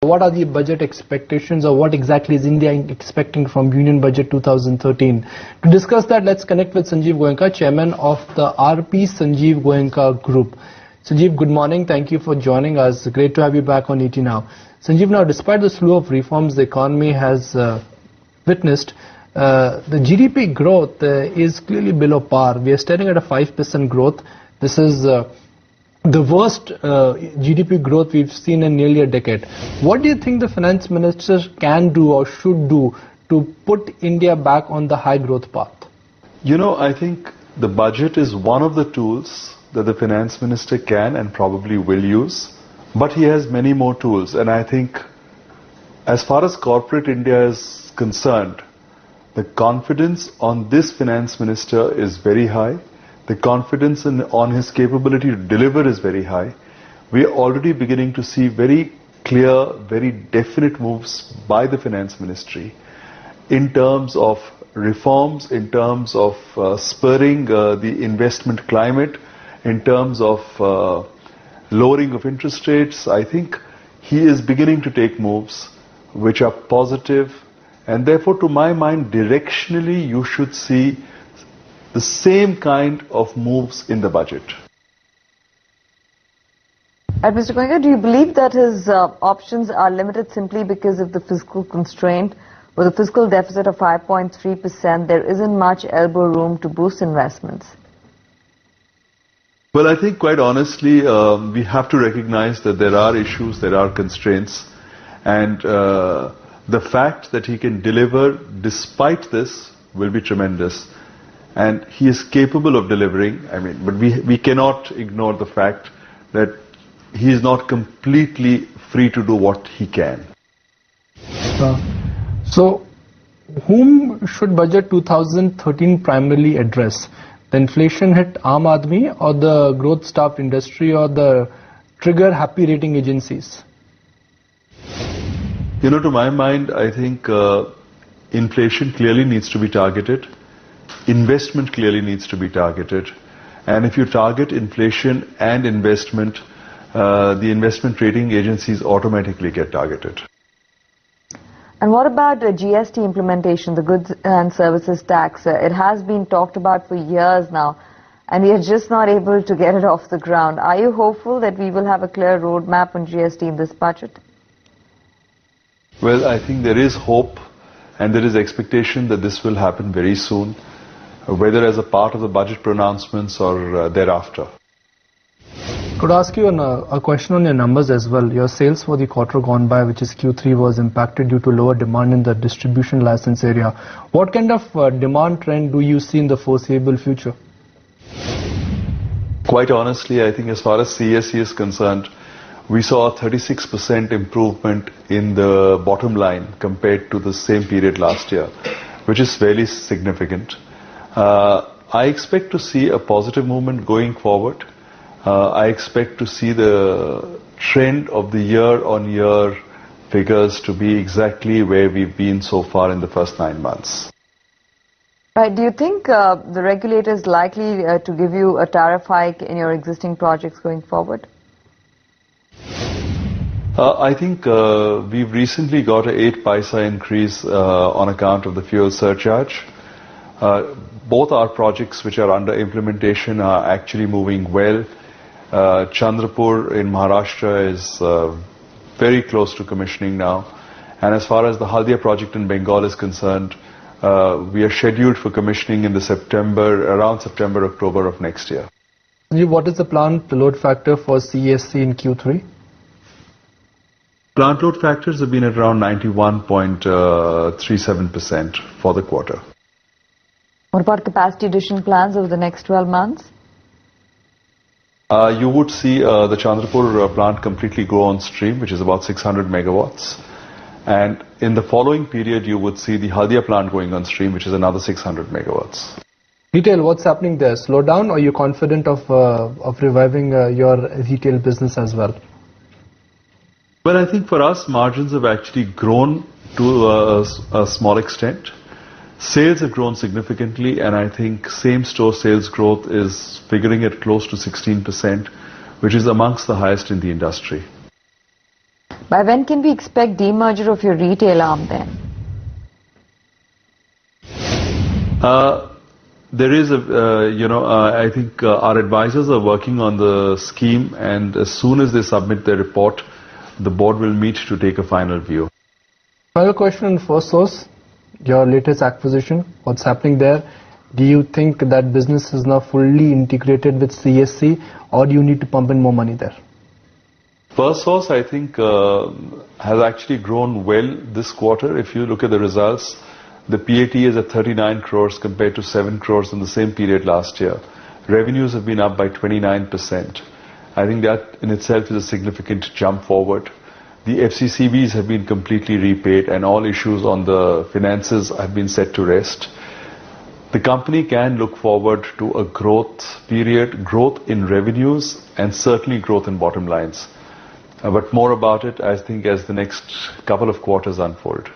What are the budget expectations, or what exactly is India expecting from Union Budget 2013? To discuss that, let's connect with Sanjeev Goenka, Chairman of the RP Sanjeev Goenka Group. Sanjeev, good morning. Thank you for joining us. Great to have you back on ET Now. Sanjeev, now despite the slew of reforms the economy has witnessed, the GDP growth is clearly below par. We are staring at a 5% growth. This is the worst GDP growth we've seen in nearly a decade. What do you think the finance minister can do or should do to put India back on the high growth path? You know, I think the budget is one of the tools that the finance minister can and probably will use, but he has many more tools. And I think as far as corporate India is concerned, the confidence on this finance minister is very high. The confidence on his capability to deliver is very high. We are already beginning to see very clear, very definite moves by the finance ministry in terms of reforms, in terms of spurring the investment climate, in terms of lowering of interest rates. I think he is beginning to take moves which are positive, and therefore to my mind directionally you should see the same kind of moves in the budget. And Mr. Goenka, do you believe that his options are limited simply because of the fiscal constraint? With a fiscal deficit of 5.3%, there isn't much elbow room to boost investments. Well, I think quite honestly, we have to recognize that there are issues, there are constraints, and the fact that he can deliver despite this will be tremendous. And he is capable of delivering, but we cannot ignore the fact that he is not completely free to do what he can. So, whom should Budget 2013 primarily address? The inflation hit Aam Aadmi, or the growth starved industry, or the trigger happy rating agencies? You know, to my mind, I think inflation clearly needs to be targeted. Investment clearly needs to be targeted. And if you target inflation and investment, the investment rating agencies automatically get targeted. And what about the GST implementation, the goods and services tax? It has been talked about for years now, and we are just not able to get it off the ground. Are you hopeful that we will have a clear roadmap on GST in this budget? Well, I think there is hope and there is expectation that this will happen very soon, whether as a part of the budget pronouncements or thereafter. Could I ask you a question on your numbers as well? Your sales for the quarter gone by, which is Q3, was impacted due to lower demand in the distribution license area. What kind of demand trend do you see in the foreseeable future? Quite honestly, I think as far as CSE is concerned, we saw a 36% improvement in the bottom line compared to the same period last year, which is fairly significant. I expect to see a positive movement going forward. I expect to see the trend of the year-on-year figures to be exactly where we've been so far in the first 9 months. Right. Do you think the regulator is likely to give you a tariff hike in your existing projects going forward? I think we've recently got an 8 paisa increase on account of the fuel surcharge. Both our projects which are under implementation are actually moving well. Chandrapur in Maharashtra is very close to commissioning now. And as far as the Haldia project in Bengal is concerned, we are scheduled for commissioning in around September, October of next year. What is the plant load factor for CSC in Q3? Plant load factors have been at around 91.37% for the quarter. What about capacity addition plans over the next 12 months? You would see the Chandrapur plant completely go on stream, which is about 600 megawatts. And in the following period, you would see the Haldia plant going on stream, which is another 600 megawatts. Retail, what's happening there? Slow down, or are you confident of reviving your retail business as well? Well, I think for us, margins have actually grown to a small extent. Sales have grown significantly, and I think same-store sales growth is figuring at close to 16%, which is amongst the highest in the industry. By when can we expect demerger of your retail arm then? There is I think our advisors are working on the scheme, and as soon as they submit their report, the board will meet to take a final view. Final question on Firstsource, your latest acquisition, what's happening there? Do you think that business is now fully integrated with CSC, or do you need to pump in more money there? Firstsource, I think, has actually grown well this quarter. If you look at the results, the PAT is at 39 crores compared to 7 crores in the same period last year. Revenues have been up by 29%. I think that in itself is a significant jump forward. The FCCBs have been completely repaid and all issues on the finances have been set to rest. The company can look forward to a growth period, growth in revenues and certainly growth in bottom lines. But more about it, I think, as the next couple of quarters unfold.